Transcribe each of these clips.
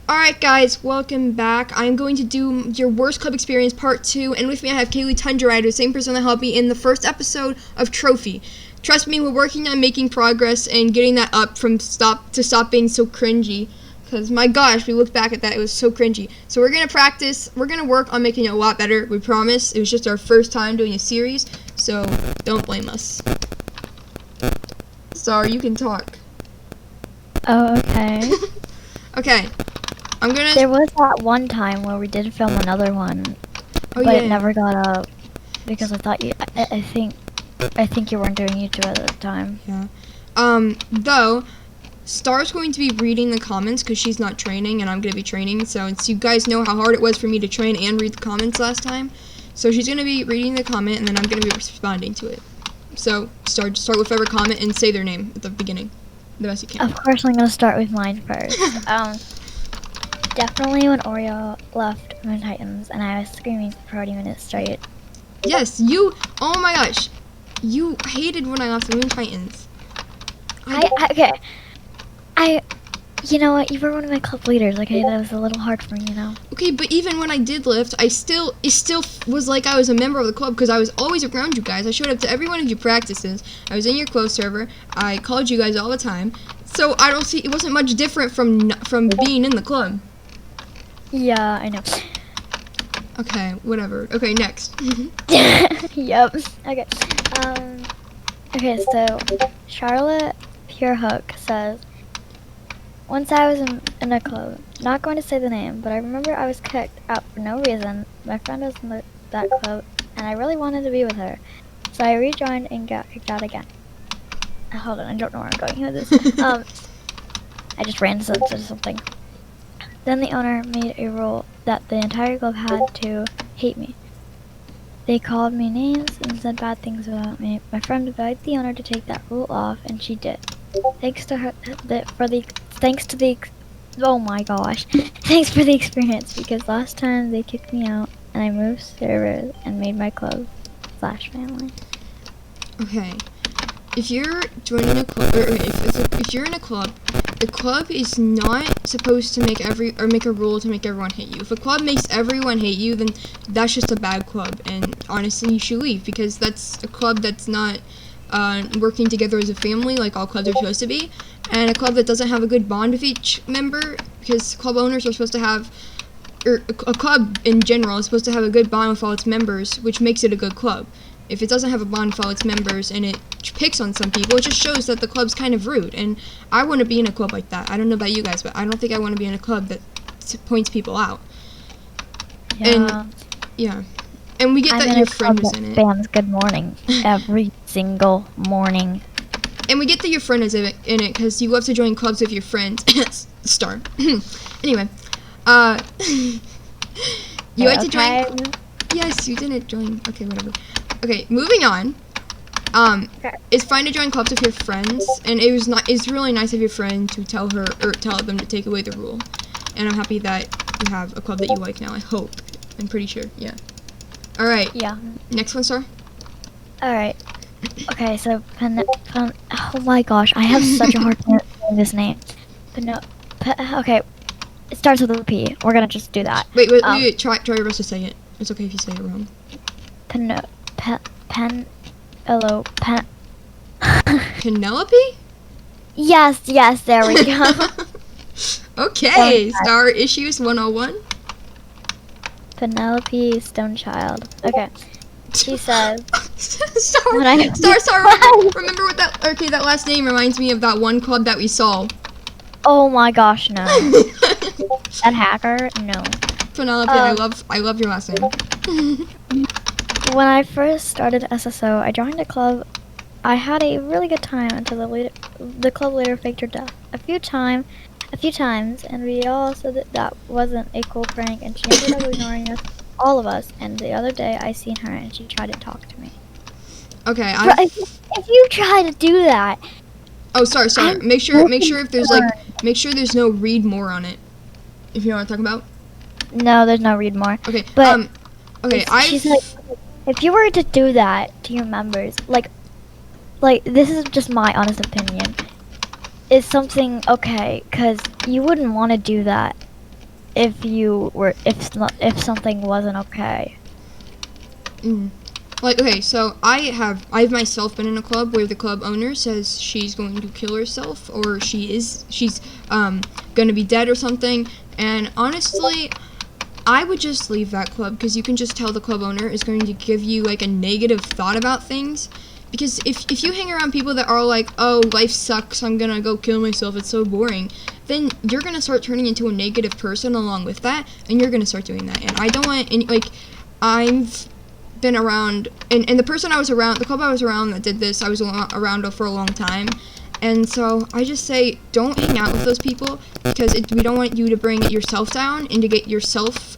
Alright guys, welcome back. I'm going to do your worst club experience part 2, and with me I have Kaylee Tundra, the same person that helped me in the first episode of Trophy. Trust me, we're working on making progress and getting that up from stop being so cringy. Because my gosh, we looked back at that, it was so cringy. So we're going to practice, we're going to work on making it a lot better, we promise. It was just our first time doing a series, so don't blame us. Sorry, you can talk. Oh, okay. Okay. There was that one time where we did film another one, but it never got up because I thought I think you weren't doing YouTube at the time. Yeah. Though, Star's going to be reading the comments because she's not training and I'm going to be training. So you guys know how hard it was for me to train and read the comments last time. So she's going to be reading the comment and then I'm going to be responding to it. So start with whatever comment and say their name at the beginning, the best you can. Of course, I'm going to start with mine first. Definitely when Oreo left Moon Titans and I was screaming for 40 minutes straight. Yes, oh my gosh. You hated when I left the Moon Titans. You know what, you were one of my club leaders, okay, that was a little hard for me, you know. Okay, but even when I did lift, it still was like I was a member of the club because I was always around you guys. I showed up to every one of your practices. I was in your closed server. I called you guys all the time. So I don't see, it wasn't much different from being in the club. Yeah, I know. Okay, whatever. Okay, next. Yep. Okay. Okay, so Charlotte Purehook says, once I was in a club, not going to say the name, but I remember I was kicked out for no reason. My friend was in that club, and I really wanted to be with her. So I rejoined and got kicked out again. Hold on, I don't know where I'm going with this. I just ran into something. Then the owner made a rule that the entire club had to hate me. They called me names and said bad things about me. My friend begged the owner to take that rule off, and she did. Thanks to the oh my gosh. Thanks for the experience, because last time they kicked me out and I moved servers and made my club /family. Okay. If you're joining a club, or if you're in a club, the club is not supposed to make a rule to make everyone hate you. If a club makes everyone hate you, then that's just a bad club, and honestly, you should leave because that's a club that's not working together as a family like all clubs are supposed to be, and a club that doesn't have a good bond with each member, because club owners are supposed to have, or a club in general is supposed to have a good bond with all its members, which makes it a good club. If it doesn't have a bond with all its members and it picks on some people, it just shows that the club's kind of rude, and I want to be in a club like that. I don't know about you guys, but I don't think I want to be in a club that points people out. Yeah. And we get that your friend is in it. Spams good morning every single morning. And we get that your friend is in it because you love to join clubs with your friends. Star. Anyway, you like to join. Yes, you didn't join. Okay, whatever. Okay, moving on. It's fine to join clubs with your friends, and it's really nice of your friend to tell them to take away the rule. And I'm happy that you have a club that you like now. I hope. I'm pretty sure. Yeah. All right. Yeah. Next one, Star. All right. Okay, so oh my gosh, I have such a hard time saying this name. Okay, it starts with a P. We're gonna just do that. Wait. Try your best to say it. It's okay if you say it wrong. Penelope? Yes, there we go. Okay, Star Issues 101. Penelope Stonechild. Okay. She says, Star, remember what that last name reminds me of that one club that we saw. Oh my gosh, no. That hacker? No. Penelope, I love your last name. When I first started SSO, I joined a club. I had a really good time until the club leader faked her death a few times, and we all said that wasn't a cool prank, and she ended up ignoring all of us. And the other day, I seen her, and she tried to talk to me. Okay, if you try to do that. Oh, sorry. Make sure if there's there's no read more on it. If you know what I'm talking about. No, there's no read more. Okay, but she's like, if you were to do that to your members, like this is just my honest opinion, is something okay, because you wouldn't want to do that if something wasn't okay. Like, okay, so I've myself been in a club where the club owner says she's going to kill herself, or she's gonna be dead or something, and honestly, I would just leave that club, because you can just tell the club owner is going to give you like a negative thought about things. Because if you hang around people that are like, oh, life sucks, I'm gonna go kill myself, it's so boring, then you're gonna start turning into a negative person along with that, and you're gonna start doing that. And I don't want any, like, I've been around, and the person I was around, the club I was around that did this, I was around for a long time. And so I just say, don't hang out with those people, because we don't want you to bring yourself down and to get yourself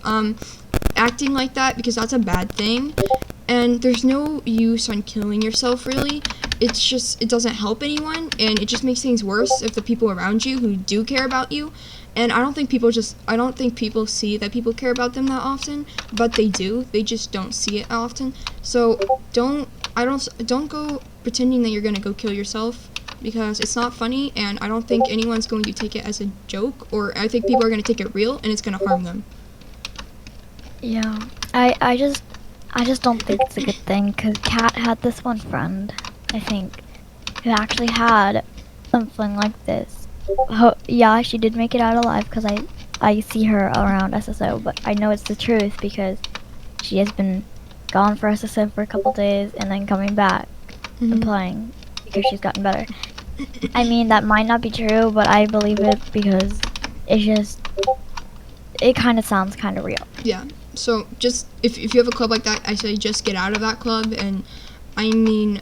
acting like that, because that's a bad thing. And there's no use on killing yourself, really. It's just, it doesn't help anyone, and it just makes things worse if the people around you who do care about you. And I don't think people see that people care about them that often, but they do. They just don't see it often. So don't go pretending that you're gonna go kill yourself, because it's not funny, and I don't think anyone's going to take it as a joke, or I think people are gonna take it real, and it's gonna harm them. Yeah, I just don't think it's a good thing, because Kat had this one friend, I think, who actually had something like this. Yeah, she did make it out alive, because I see her around SSO, but I know it's the truth, because she has been gone for SSO for a couple days and then coming back and playing because she's gotten better. I mean, that might not be true, but I believe it because it kind of sounds kind of real. Yeah. So just if you have a club like that, I say just get out of that club. And I mean,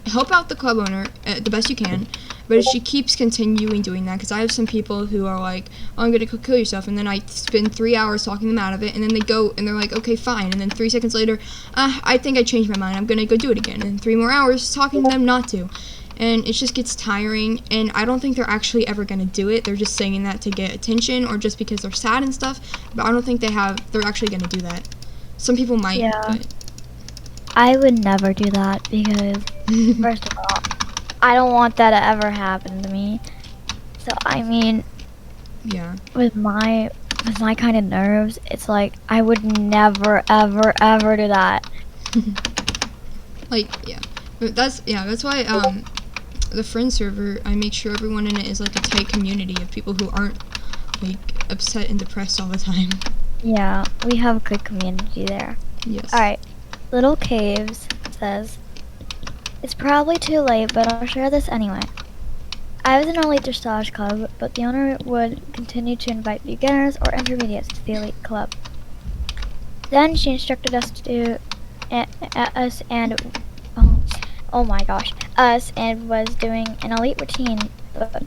help out the club owner the best you can. But if she keeps continuing doing that, because I have some people who are like, oh, I'm gonna kill yourself, and then I spend 3 hours talking them out of it, and then they go and they're like, okay, fine, and then 3 seconds later, I think I changed my mind, I'm gonna go do it again, and 3 more hours talking to them not to. And it just gets tiring, and I don't think they're actually ever gonna do it. They're just saying that to get attention, or just because they're sad and stuff, but I don't think they're actually gonna do that. Some people might. Yeah. But I would never do that, because first of all, I don't want that to ever happen to me. So I mean, yeah. With my kind of nerves, it's like I would never ever ever do that. Like, yeah. But that's why the friend server, I make sure everyone in it is like a tight community of people who aren't like upset and depressed all the time. Yeah, we have a good community there. Yes. Alright, Little Caves says, it's probably too late, but I'll share this anyway. I was in Elite Dressage Club, but the owner would continue to invite beginners or intermediates to the Elite Club. Then she instructed us us and was doing an Elite routine, but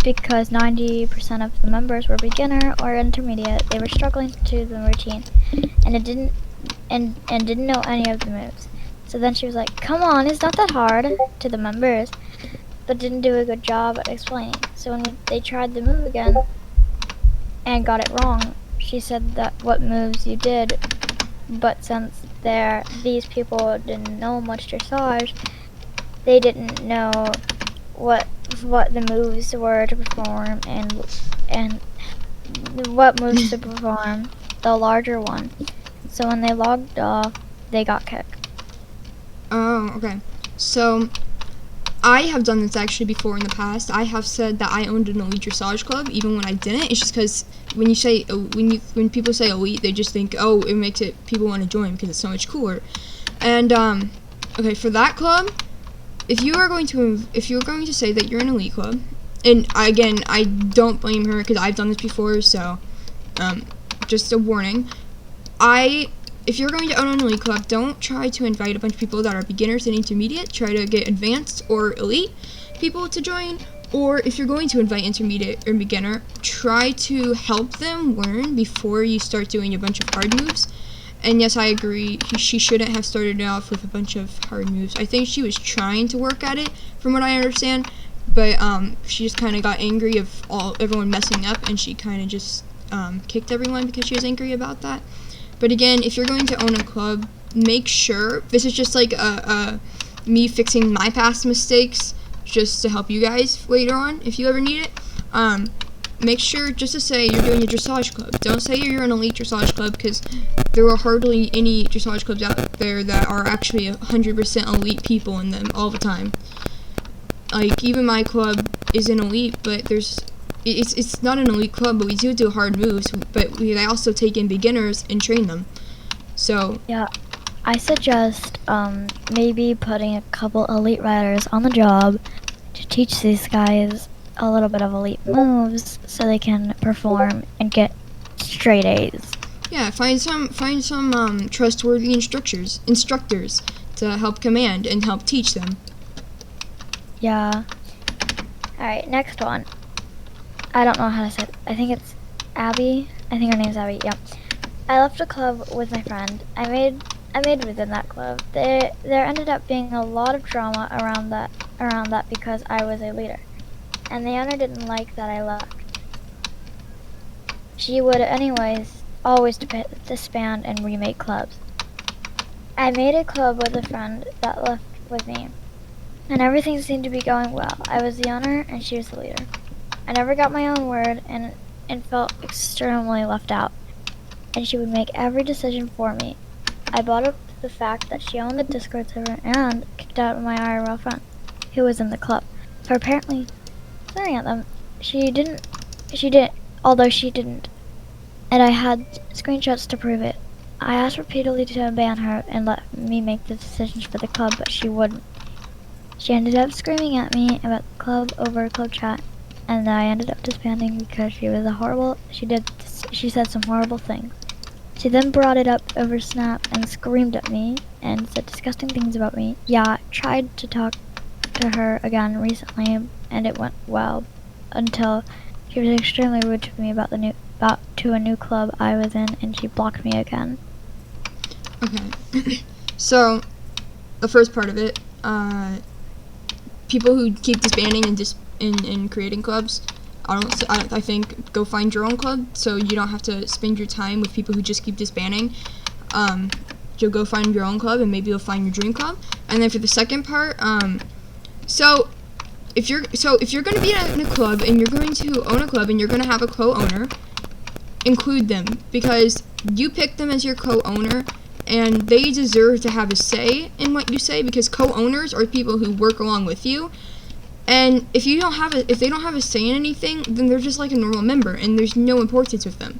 because 90% of the members were beginner or intermediate, they were struggling to do the routine, and didn't know any of the moves. So then she was like, come on, it's not that hard, to the members, but didn't do a good job at explaining. So when they tried the move again and got it wrong, she said that what moves you did, but since these people didn't know much dressage, they didn't know what the moves were to perform and what moves to perform, the larger one. So when they logged off, they got kicked. Oh, okay. So I have done this actually before in the past. I have said that I owned an Elite Dressage Club, even when I didn't. It's just because when people say Elite, they just think, oh, it makes it people want to join because it's so much cooler. And okay, for that club, if you're going to say that you're an Elite club, and again, I don't blame her because I've done this before, so just a warning. If you're going to own an Elite club, don't try to invite a bunch of people that are beginners and intermediate. Try to get advanced or elite people to join. Or if you're going to invite intermediate or beginner, try to help them learn before you start doing a bunch of hard moves. And yes, I agree, she shouldn't have started off with a bunch of hard moves. I think she was trying to work at it, from what I understand, but she just kind of got angry of everyone messing up, and she kind of just kicked everyone because she was angry about that. But again, if you're going to own a club, make sure, this is just like me fixing my past mistakes, just to help you guys later on, if you ever need it. make sure just to say you're doing a dressage club. Don't say you're an elite dressage club, because there are hardly any dressage clubs out there that are actually 100% elite people in them all the time. Like, even my club is an elite, but it's not an elite club, but we do hard moves, but they also take in beginners and train them. So Yeah, I suggest maybe putting a couple elite riders on the job to teach these guys a little bit of elite moves so they can perform and get straight A's. yeah, find some trustworthy instructors to help command and help teach them. Yeah. Alright, next one. I don't know how to say it. I think it's Abby. I think her name's Abby, yeah. I left a club with my friend. I made within that club. There ended up being a lot of drama around that because I was a leader. And the owner didn't like that I left. She would anyways always disband and remake clubs. I made a club with a friend that left with me, and everything seemed to be going well. I was the owner and she was the leader. I never got my own word and felt extremely left out, and she would make every decision for me. I brought up the fact that she owned the Discord server and kicked out my IRL friend, who was in the club, for apparently staring at them. She didn't, although she didn't, and I had screenshots to prove it. I asked repeatedly to ban her and let me make the decisions for the club, but she wouldn't. She ended up screaming at me about the club over club chat, and I ended up disbanding because she was she said some horrible things. She then brought it up over Snap and screamed at me and said disgusting things about me. Yeah, I tried to talk to her again recently, and it went well until she was extremely rude to me about a new club I was in, and she blocked me again. Okay. So, the first part of it, people who keep disbanding and creating clubs, I think go find your own club, so you don't have to spend your time with people who just keep disbanding. You'll go find your own club, and maybe you'll find your dream club. And then for the second part, so if you're going to be in a club and you're going to own a club and you're going to have a co-owner, include them, because you picked them as your co-owner, and they deserve to have a say in what you say, because co-owners are people who work along with you. And if they don't have a say in anything, then they're just like a normal member, and there's no importance with them.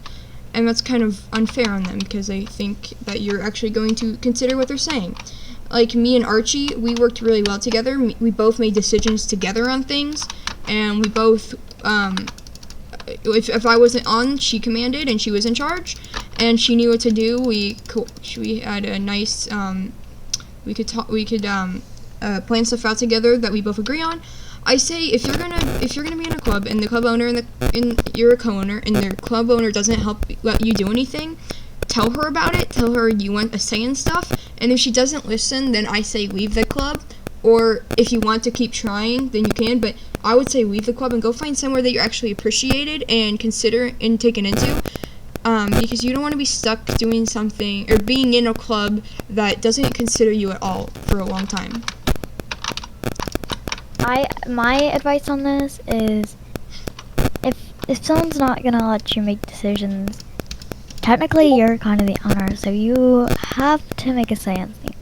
And that's kind of unfair on them, because they think that you're actually going to consider what they're saying. Like me and Archie, we worked really well together. We both made decisions together on things, and we both, if I wasn't on, she commanded, and she was in charge, and she knew what to do. We had a nice, we could plan stuff out together that we both agree on. I say if you're gonna be in a club and the club owner and you're a co-owner and their club owner doesn't let you do anything, tell her about it. Tell her you want a say in stuff, and if she doesn't listen, then I say leave the club. Or if you want to keep trying, then you can. But I would say leave the club and go find somewhere that you're actually appreciated and consider and taken into. Because you don't want to be stuck doing something or being in a club that doesn't consider you at all for a long time. My advice on this is, if someone's not gonna let you make decisions, technically you're kind of the owner, so you have to make a say in things.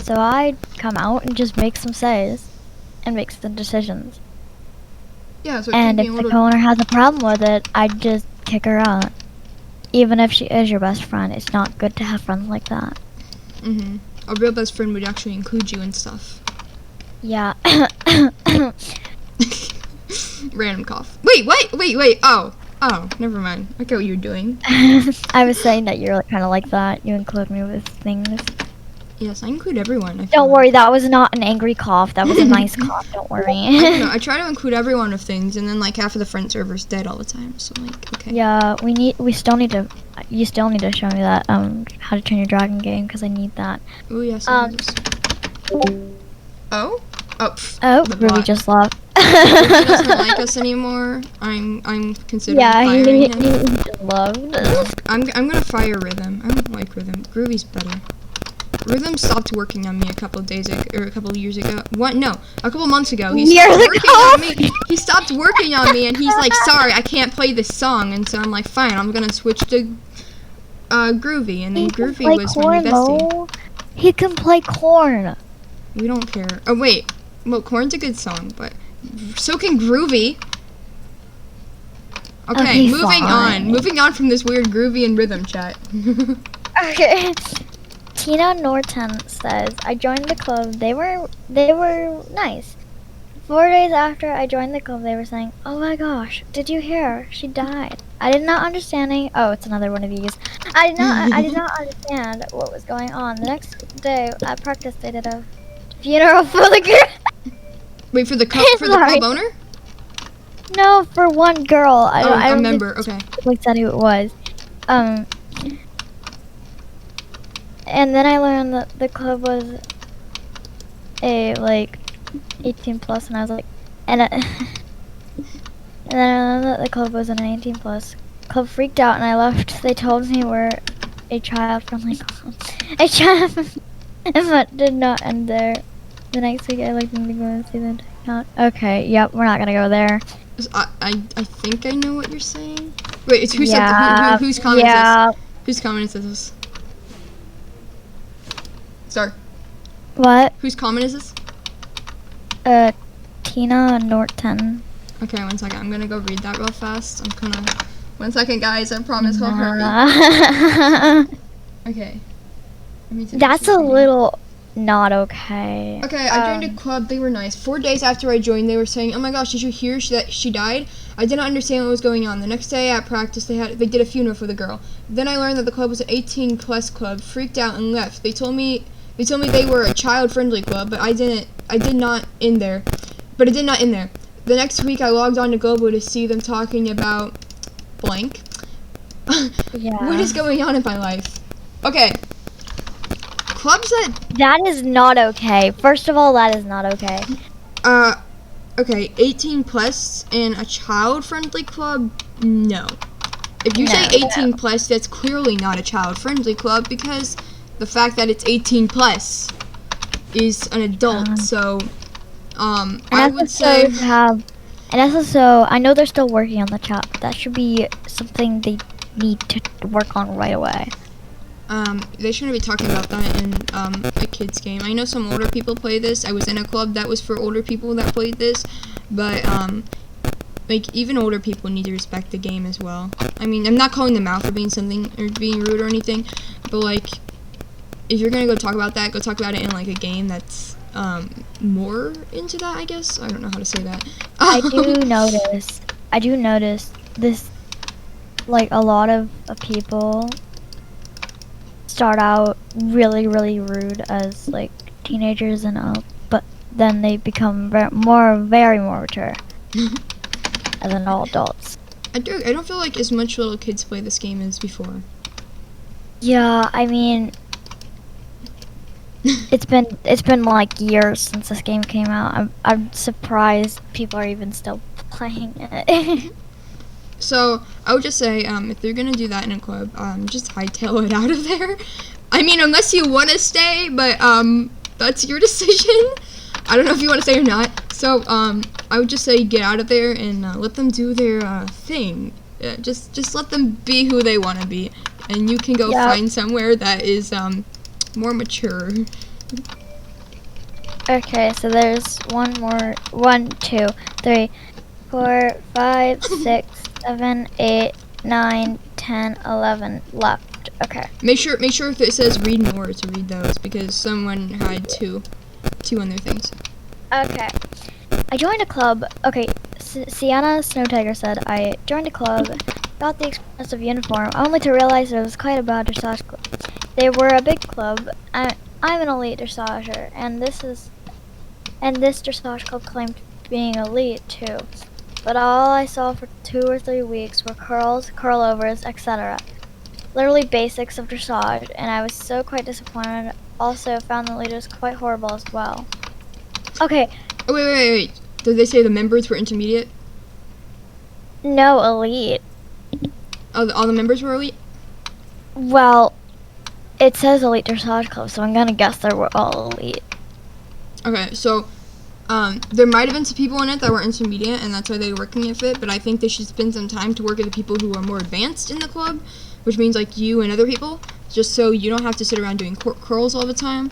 So I'd come out and just make some says and make some decisions. Yeah. So and if the co-owner has a problem with it, I'd just kick her out. Even if she is your best friend, it's not good to have friends like that. Mhm. A real best friend would actually include you and stuff. Yeah. Random cough. Wait. Oh, never mind. I get what you're doing. I was saying that you're kind of like that. You include me with things. Yes, I include everyone. Don't worry, that was not an angry cough. That was a nice cough. Don't worry. I try to include everyone of things, and then like half of the friend server's dead all the time. So like, okay. Yeah, you still need to show me that how to turn your dragon game, because I need that. Oh yes. Oh, Ruby bot. just left. Ruby doesn't like us anymore. I'm considering firing him. He just loved. I'm gonna fire Rhythm. I don't like Rhythm. Groovy's better. Rhythm stopped working on me a couple years ago. What? No, a couple months ago. He Years stopped working ago? on me. He stopped working on me, and he's like, "Sorry, I can't play this song." And so I'm like, "Fine, I'm gonna switch to Groovy." And then He can Groovy play was my corn, new bestie. though. He can play corn. We don't care. Oh wait, well, Corn's a good song, but so can Groovy. Okay, Okay, moving fine. on. Moving on from this weird Groovy and Rhythm chat. Okay. Tina Norton says, I joined the club. They were nice. 4 days after I joined the club, they were saying, "Oh my gosh, did you hear? She died." I did not understanding. Oh, it's another one of these. I did not understand what was going on. The next day at practice, they did a funeral for the girl. Wait, for the Sorry. club owner? No, for one girl. I A don't member. think Okay. she said who it was. And then I learned that the club was a 18 plus, and I was like, and then I learned that the club was an 18 plus. Club freaked out, and I left. They told me we're a child-friendly club. A child, but did not end there. The next week, I like them to go and see the account. Okay, yep, we're not gonna go there. I think I know what you're saying. Wait, it's whose comment is yeah. this? Whose comment is this? Sorry. What? Whose comment is this? Tina Norton. Okay, 1 second. I'm gonna go read that real fast. 1 second, guys. I promise I'll hurry. Okay. That's a little not okay. Okay, I joined a club. They were nice. 4 days after I joined, they were saying, "Oh my gosh, did you hear that she died?" I did not understand what was going on. The next day at practice, they did a funeral for the girl. Then I learned that the club was an 18 plus club. Freaked out and left. They told me they were a child-friendly club, but I did not in there. But it did not in there. The next week, I logged on to Global to see them talking about blank. Yeah. What is going on in my life? Okay. Clubs that is not okay. First of all, that is not okay. Okay, 18 plus and a child-friendly club? No. If you say 18 plus, that's clearly not a child-friendly club because the fact that it's 18 plus is an adult. So, I would say have an SSO. I know they're still working on the chat, but that should be something they need to work on right away. They shouldn't be talking about that in a kid's game. I know some older people play this. I was in a club that was for older people that played this, but even older people need to respect the game as well. I mean, I'm not calling them out for being something or being rude or anything, but if you're gonna go talk about that, go talk about it in a game that's more into that, I guess. I don't know how to say that. I do notice this, a lot of people start out really, really rude as teenagers and up, but then they become very more mature as adults. I don't feel like as much little kids play this game as before. Yeah, I mean, it's been years since this game came out. I'm surprised people are even still playing it. So, I would just say, if you're gonna do that in a club, just hightail it out of there. I mean, unless you want to stay, but, that's your decision. I don't know if you want to stay or not. So, I would just say get out of there and, let them do their, thing. Just let them be who they want to be. And you can go find somewhere that is, more mature. Okay, so there's 1, 2, 3, 4, 5, 6, 7, 8, 9, 10, 11 left. Okay. Make sure if it says read more to read those because someone had two on their things. Okay. I joined a club. Okay, Sienna Snow Tiger said, I joined a club, got the expensive uniform, only to realize it was quite a bad dressage club. They were a big club. I'm an elite dressager, and this dressage club claimed being elite too. But all I saw for 2 or 3 weeks were curls, curlovers, etc. Literally basics of dressage, and I was so quite disappointed. Also found the leaders quite horrible as well. Okay. Oh, wait. Did they say the members were intermediate? No, elite. Oh, all the members were elite? Well, It says elite dressage club, so I'm gonna guess they were all elite. Okay, so there might have been some people in it that were intermediate, and that's why they were working at Fit, but I think they should spend some time to work with the people who are more advanced in the club, which means like you and other people, just so you don't have to sit around doing curls all the time.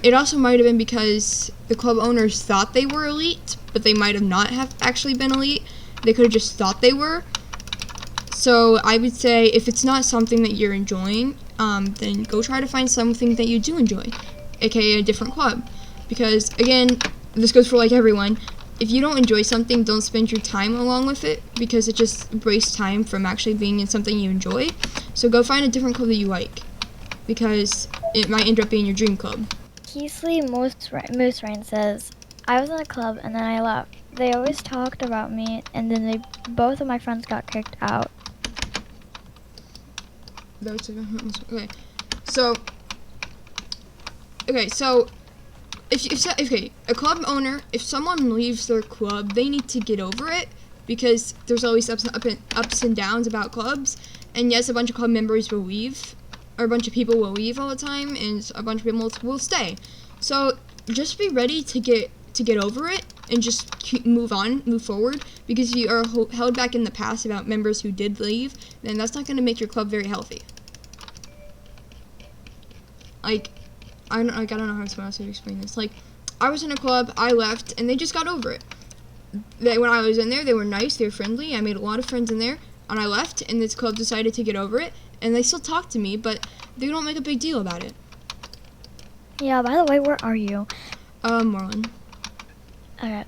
It also might have been because the club owners thought they were elite, but they might have not have actually been elite. They could have just thought they were. So I would say if it's not something that you're enjoying, then go try to find something that you do enjoy, aka a different club. Because again, this goes for like everyone. If you don't enjoy something, don't spend your time along with it, because it just wastes time from actually being in something you enjoy. So go find a different club that you like, because it might end up being your dream club. Keesley Moose Rain says, I was in a club and then I left. They always talked about me, and then both of my friends got kicked out. Okay, so if a club owner, if someone leaves their club, they need to get over it, because there's always ups and downs about clubs. And yes, a bunch of club members will leave, or a bunch of people will leave all the time, and a bunch of people will stay. So just be ready to get over it and just move forward, because you are held back in the past about members who did leave, then that's not going to make your club very healthy. Like, I don't know how else to explain this. Like, I was in a club, I left, and they just got over it. When I was in there, they were nice, they were friendly, I made a lot of friends in there, and I left, and this club decided to get over it, and they still talk to me, but they don't make a big deal about it. Yeah, by the way, where are you? Moreland. Okay.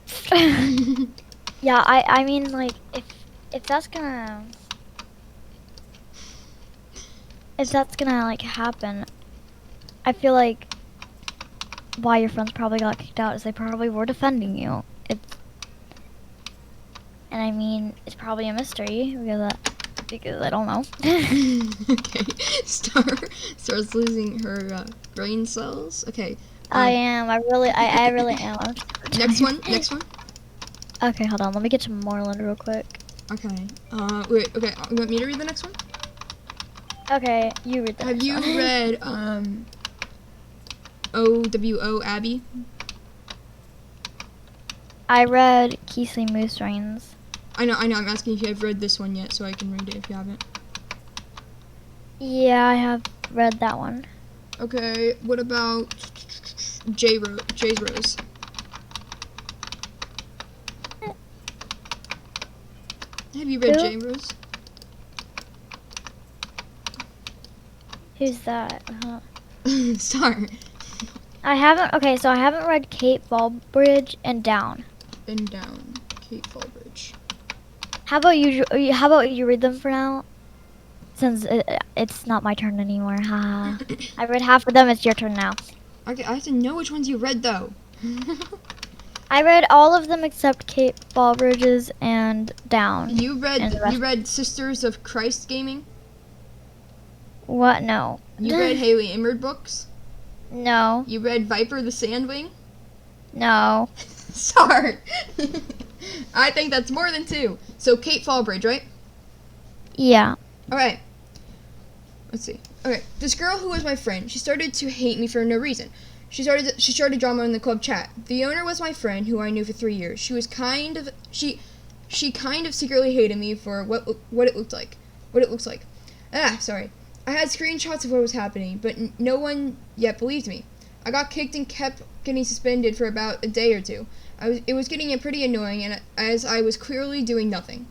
Yeah, I mean, like, if that's gonna like happen, I feel like why your friends probably got kicked out is they probably were defending you. And I mean, it's probably a mystery because I don't know. Okay, Star's losing her brain cells. Okay. I am. I really am. Next one. Okay, hold on. Let me get to Moreland real quick. Okay. Wait. Okay. You want me to read the next one? Okay, you read that. Have you read OWO Abby? I read Keesley Moose Rains. I know. I'm asking if you have read this one yet, so I can read it if you haven't. Yeah, I have read that one. Okay. What about Jay's Rose? Have you read J Rose? Who's that? Star. I haven't. Okay, so I haven't read Kate Fallbridge and Down. Kate Fallbridge. How about you? How about you read them for now? Since it's not my turn anymore. Haha. I read half of them. It's your turn now. Okay, I have to know which ones you read though. I read all of them except Kate Fallbridge's and Down. You read Sisters of Christ Gaming? What? No. You read Haley Immerd books? No. You read Viper the Sandwing? No. Sorry. I think that's more than two. So Kate Fallbridge, right? Yeah. Alright. Let's see. Okay. This girl who was my friend, she started to hate me for no reason. She started drama in the club chat. The owner was my friend, who I knew for 3 years. She kind of secretly hated me for what it looked like. Sorry. I had screenshots of what was happening, but no one yet believed me. I got kicked and kept getting suspended for about a day or two. It was getting pretty annoying, and as I was clearly doing nothing.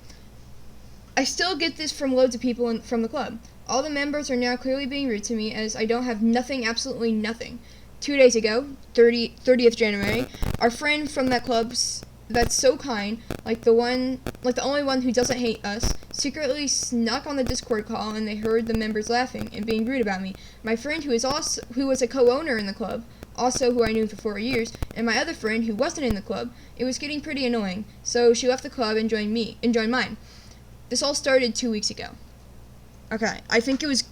I still get this from loads of people from the club. All the members are now clearly being rude to me, as I don't have nothing, absolutely nothing. 2 days ago, 30th January, our friend from that club that's so kind, like the only one who doesn't hate us, secretly snuck on the Discord call, and they heard the members laughing and being rude about me. My friend who was a co-owner in the club, also who I knew for 4 years, and my other friend who wasn't in the club, it was getting pretty annoying, so she left the club and joined mine. This all started 2 weeks ago. Okay, I think it was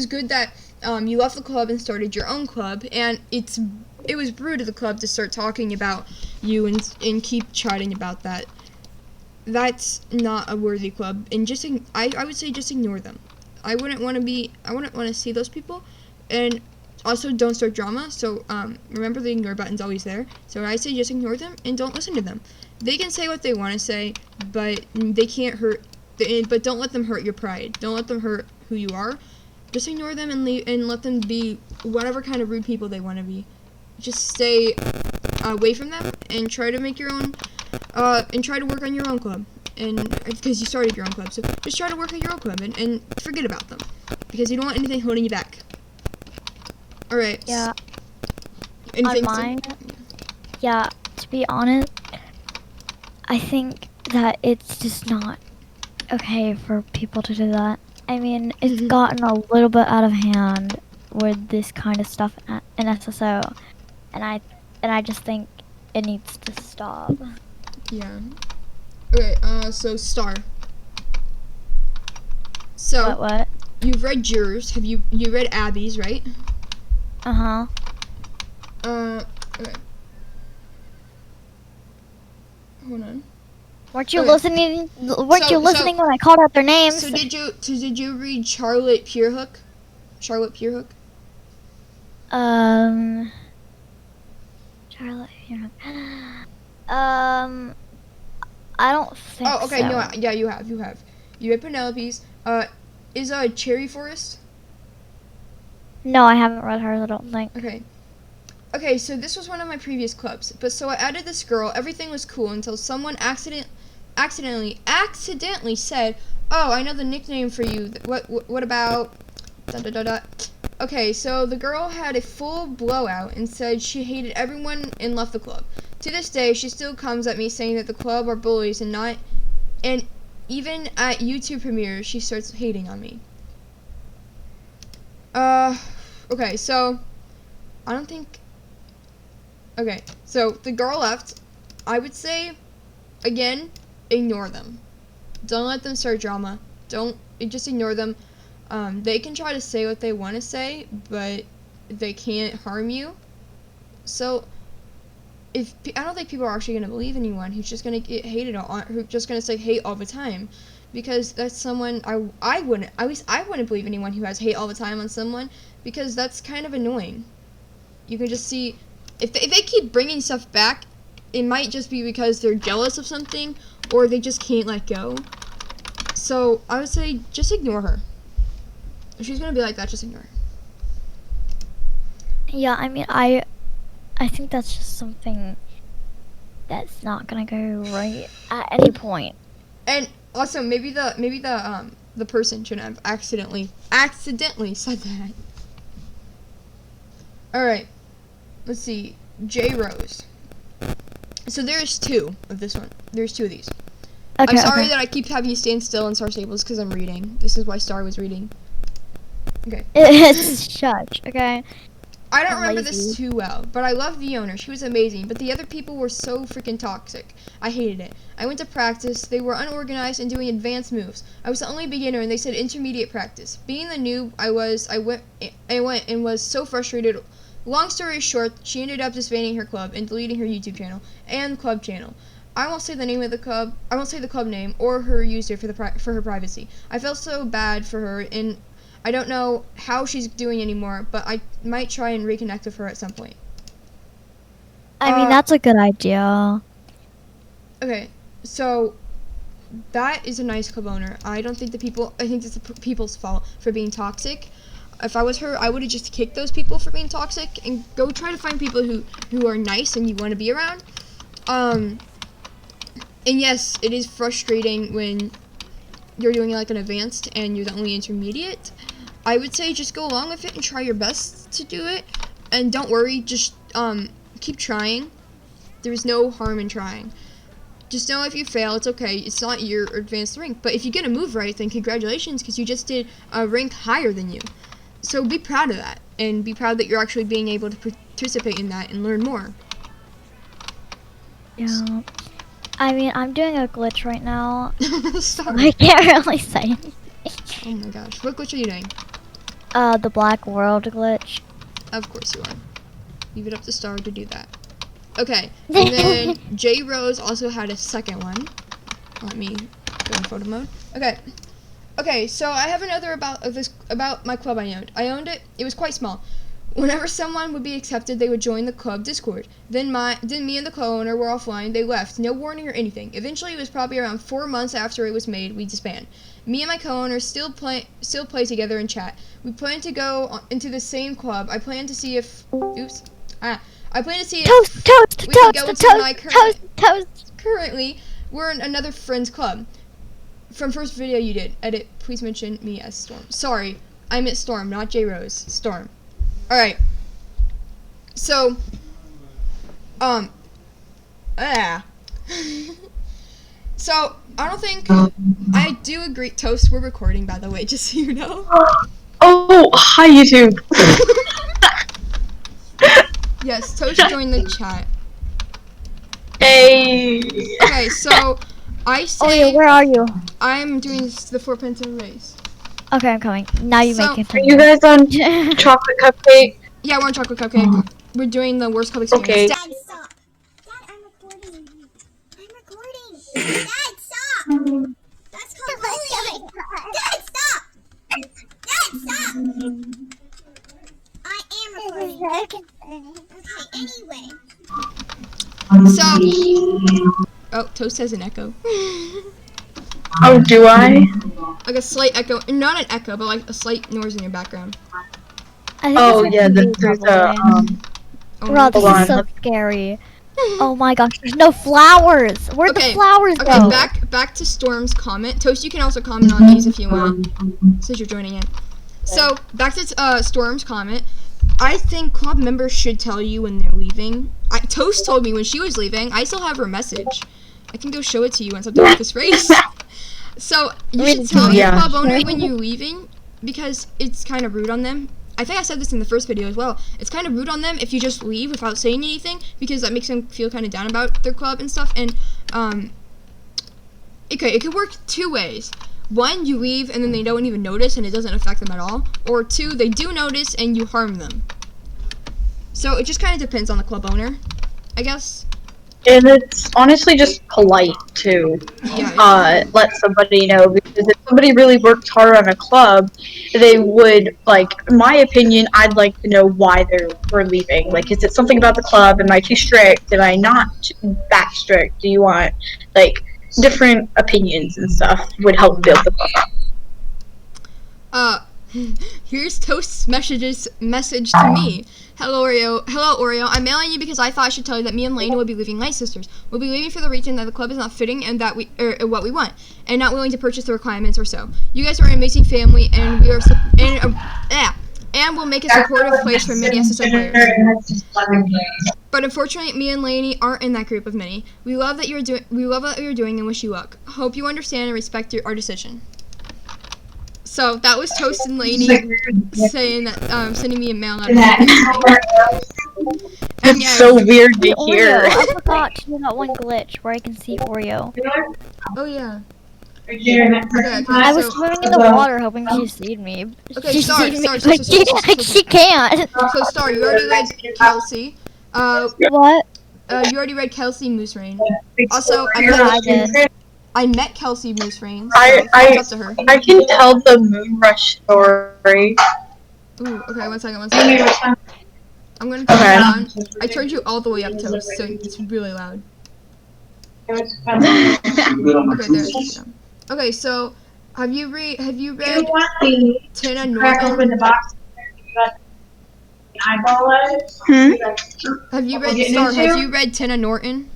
good that you left the club and started your own club, and it was rude of the club to start talking about you and keep chatting about that. That's not a worthy club, and I would say just ignore them. I wouldn't want to see those people, And also, don't start drama. So remember, the ignore button's always there. So I say just ignore them and don't listen to them. They can say what they want to say, but they can't hurt. But don't let them hurt your pride. Don't let them hurt who you are. Just ignore them and leave, and let them be whatever kind of rude people they want to be. Just stay away from them and try to make your own. And try to work on your own club. And because you started your own club, so just try to work on your own club and forget about them, because you don't want anything holding you back. All right. Yeah. Anything On mine, yeah, to be honest, I think that it's just not okay for people to do that. I mean, it's gotten a little bit out of hand with this kind of stuff in SSO, and I just think it needs to stop. Yeah. Okay, so Star. So What? you've read yours. Have you read Abby's, right? Uh-huh. Okay. Hold on. Weren't you Okay. listening? Weren't So- you listening when I called out their names? So did you read Charlotte Purehook? Charlotte Purehook? Charlotte. I don't think Oh, okay. so. No, yeah, you have. You read Penelope's. Is Cherry Forest? No, I haven't read hers, I don't think. Okay. Okay, so this was one of my previous clubs, but so I added this girl. Everything was cool until someone accidentally said, "Oh, I know the nickname for you. What about?" Da da da da. Okay, so the girl had a full blowout and said she hated everyone and left the club. To this day, she still comes at me saying that the club are bullies and even at YouTube premieres, she starts hating on me. Okay, so I don't think. Okay, so the girl left. I would say, again, ignore them. Don't let them start drama. Just ignore them. They can try to say what they want to say, but they can't harm you. So, I don't think people are actually gonna believe anyone who's just gonna get hated on, who's just gonna say hate all the time, because that's someone I wouldn't, at least I wouldn't believe anyone who has hate all the time on someone, because that's kind of annoying. You can just see if they keep bringing stuff back, it might just be because they're jealous of something or they just can't let go. So I would say just ignore her. If she's gonna be like that, just ignore her. Yeah, I mean, I think that's just something that's not gonna go right at any point. And also maybe the person shouldn't have accidentally said that. Alright. Let's see. J Rose. So there's two of this one. There's two of these. Okay, I'm sorry okay. that I keep having you stand still in Star Stables because I'm reading. This is why Star was reading. Okay. It's shush, okay? I don't I'm remember lazy. this too well, but I love the owner. She was amazing, but the other people were so freaking toxic. I hated it. I went to practice. They were unorganized and doing advanced moves. I was the only beginner, and they said intermediate practice. Being the noob I went and was so frustrated. Long story short, she ended up disbanding her club and deleting her YouTube channel and club channel. I won't say the name of the club. I won't say the club name or her user for her privacy. I felt so bad for her, and I don't know how she's doing anymore, but I might try and reconnect with her at some point. I mean, that's a good idea. Okay, so that is a nice club owner. I think it's the people's fault for being toxic. If I was her, I would have just kicked those people for being toxic and go try to find people who are nice and you want to be around. And yes, it is frustrating when you're doing like an advanced and you're the only intermediate. I would say just go along with it and try your best to do it. And don't worry, just keep trying. There's no harm in trying. Just know if you fail, it's okay. It's not your advanced rank. But if you get a move right, then congratulations, because you just did a rank higher than you. So be proud of that, and be proud that you're actually being able to participate in that and learn more. Yeah. I mean, I'm doing a glitch right now. Sorry. I can't really say anything. Oh my gosh. What glitch are you doing? The Black World glitch. Of course you are. Leave it up to Star to do that. Okay. And then J Rose also had a second one. Let me go in photo mode. Okay. Okay, so I have another about my club I owned. I owned it. It was quite small. Whenever someone would be accepted, they would join the club Discord. Then me and the club owner were offline. They left, no warning or anything. Eventually, it was probably around 4 months after it was made, we disbanded. Me and my co-owner still play together and chat. We plan to go into the same club. I plan to see if I plan to see if we can go into my currently we're in another friend's club. From first video you did, edit, please mention me as Storm. Sorry, I meant Storm, not J Rose. Storm. Alright. So, so, I don't think, I do agree, Toast, we're recording, by the way, just so you know. Oh, hi, YouTube. Yes, Toast joined the chat. Hey. Okay, so, I say... Oh, yeah, where are you? I'm doing the 4 pencil race. Okay, I'm coming. Now you So- make it. Are you guys on chocolate cupcake? Yeah, we're on Chocolate Cupcake. We're doing the worst club experience. Okay. Dad, stop. Dad, I'm recording. I'm recording. Dad, stop. That's called bullying. Dad, stop. Dad, stop. I am recording. Okay, anyway. So, oh, Toast has an echo. Oh, do I? Like a slight echo, not an echo, but like a slight noise in your background. I think Oh, it's yeah, like there's probably. Oh, Bro, this Hold is on, so scary. Oh my gosh, there's no flowers. Where'd Okay, the flowers Okay, go? back to Storm's comment. Toast, you can also comment on these if you want, since you're joining in. So, back to Storm's comment. I think club members should tell you when they're leaving. Toast told me when she was leaving. I still have her message. I can go show it to you once I'm done with this race. So, you should tell your Yeah. club owner when you're leaving, because it's kind of rude on them. I think I said this in the first video as well. It's kind of rude on them if you just leave without saying anything, because that makes them feel kind of down about their club and stuff. And it could work 2 ways. 1, you leave and then they don't even notice and it doesn't affect them at all. Or 2, they do notice and you harm them. So it just kind of depends on the club owner, I guess. And it's honestly just polite to let somebody know, because if somebody really worked hard on a club, they would, like, in my opinion, I'd like to know why we're leaving. Like, is it something about the club? Am I too strict? Am I not that strict? Do you want, like, different opinions and stuff would help build the club up. Here's Toast's message to me. Hello Oreo. I'm mailing you because I thought I should tell you that me and Lena will be leaving Night Sisters. We'll be leaving for the reason that the club is not fitting and that what we want, and not willing to purchase the requirements or so. You guys are an amazing family, and we are and will make a supportive place for many SSO players. But unfortunately, me and Lainey aren't in that group of many. We love what you're doing and wish you luck. Hope you understand and respect our decision. So that was Toast and Lainey saying that, sending me a mail out. It's so weird to hear. Oreo, I forgot to do that one glitch where I can see Oreo. Oh yeah. I was swimming in the water hoping she seed me. Okay, She sorry, seed me, sorry, but she can't. So Star, you already read Kelsey. What? You already read Kelsey Moose Rain. Also, I did. I met Kelsey Moose Rain. So I thumbs up to her. I can tell the Moon Rush story. Ooh, okay, one second. I'm gonna turn it down. I turned you all the way up, Toast, so it's really loud. Okay, there. Okay, so have you read Tina Norton? Have you read Tina Norton?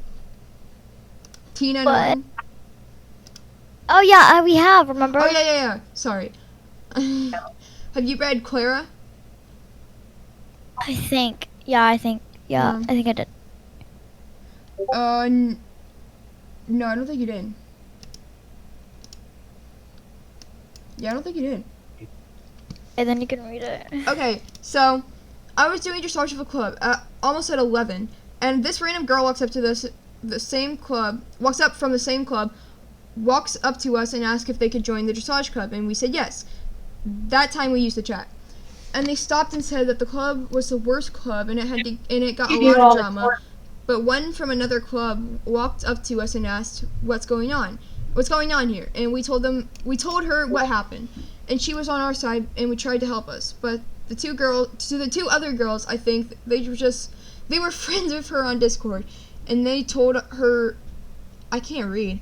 Tina What? Norton? Oh yeah, we have. Remember? Oh yeah. Sorry. Have you read Clara? I think. Yeah, I think I did. No, I don't think you did. Yeah, I don't think you did. And then you can read it. Okay, so I was doing dressage of a club almost at 11, and this random girl walks up to walks up from the same club, walks up to us and asks if they could join the dressage club, and we said yes. That time we used the chat, and they stopped and said that the club was the worst club and it got a lot of drama. But one from another club walked up to us and asked what's going on. what's going on here? And we told her what happened, and she was on our side, and we tried to help us. But the two other girls, I think they were friends with her on Discord, and they told her, I can't read,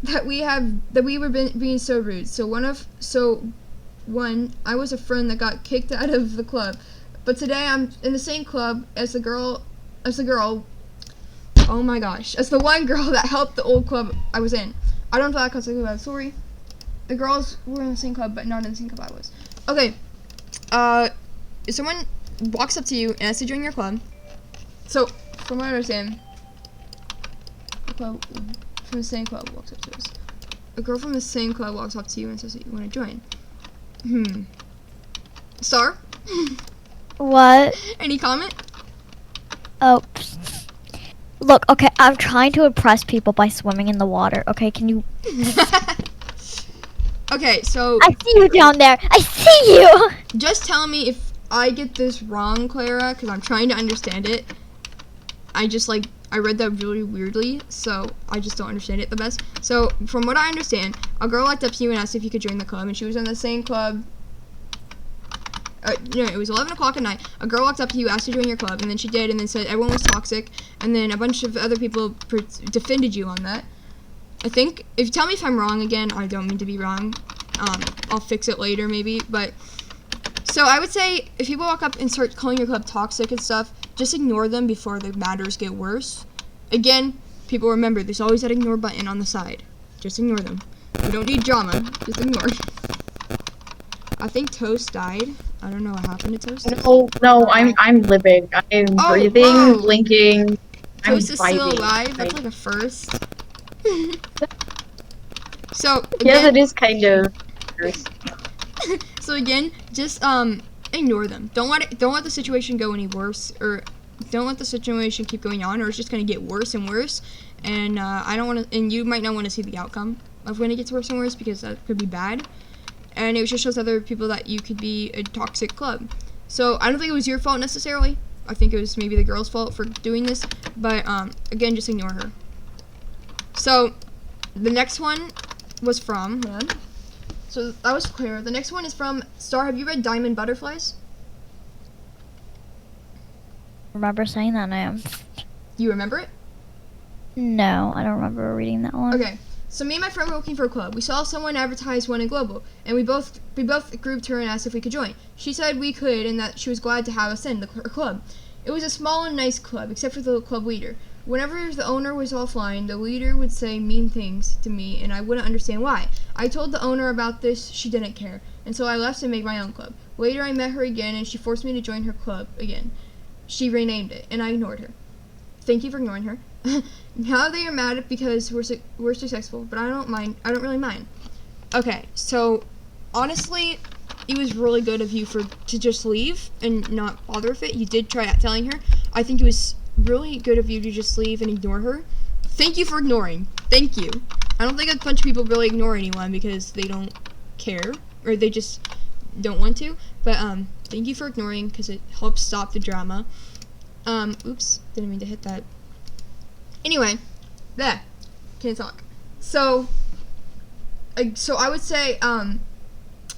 that we were being so rude. I was a friend that got kicked out of the club, but today I'm in the same club as the girl. Oh my gosh, as the one girl that helped the old club I was in. I don't know if that counts as a bad story. The girls were in the same club, but not in the same club I was. Okay, if someone walks up to you and asks to join your club, so from what I understand, from the same club walks up to us. A girl from the same club walks up to you and says that you want to join. Star? What? Any comment? Oh. Look, okay, I'm trying to impress people by swimming in the water. Okay, can you... Okay, so... I see you down there. I see you! Just tell me if I get this wrong, Clara, because I'm trying to understand it. I read that really weirdly, so I just don't understand it the best. So, from what I understand, a girl walked up to you and asked if you could join the club, and she was in the same club. No, it was 11 o'clock at night. A girl walked up to you, asked to join your club, and then she did, and then said everyone was toxic, and then a bunch of other people defended you on that. I think, tell me if I'm wrong again, I don't mean to be wrong. I'll fix it later maybe, but... So I would say, if people walk up and start calling your club toxic and stuff, just ignore them before the matters get worse. Again, people remember, there's always that ignore button on the side. Just ignore them. We don't need drama, just ignore. I think Toast died. I don't know what happened to Toast. No, I'm living. I'm breathing, wow. blinking. Toast is I'm still vibing. alive. That's like a first. So Yes, again, it is kind of. so again, just ignore them. Don't let the situation go any worse, or don't let the situation keep going on, or it's just gonna get worse and worse. And I don't want to. And you might not want to see the outcome of when it gets worse and worse, because that could be bad. And it just shows other people that you could be a toxic club. So I don't think it was your fault necessarily. I think it was maybe the girl's fault for doing this. But again, just ignore her. So the next one was from, so that was clear. The next one is from Star. Have you read Diamond Butterflies? Remember saying that name? You remember it? No, I don't remember reading that one. Okay. So me and my friend were looking for a club. We saw someone advertise one in Global, and we both grouped her and asked if we could join. She said we could, and that she was glad to have us in her club. It was a small and nice club, except for the club leader. Whenever the owner was offline, the leader would say mean things to me, and I wouldn't understand why. I told the owner about this. She didn't care, and so I left and made my own club. Later, I met her again, and she forced me to join her club again. She renamed it, and I ignored her. Thank you for ignoring her. Now they are mad because we're successful, but I don't mind. I don't really mind. Okay, so honestly, it was really good of you to just leave and not bother with it. You did try telling her. I think it was really good of you to just leave and ignore her. Thank you for ignoring. Thank you. I don't think a bunch of people really ignore anyone because they don't care or they just don't want to. But thank you for ignoring because it helps stop the drama. Oops, didn't mean to hit that. Anyway, there. Can't talk. So I would say, the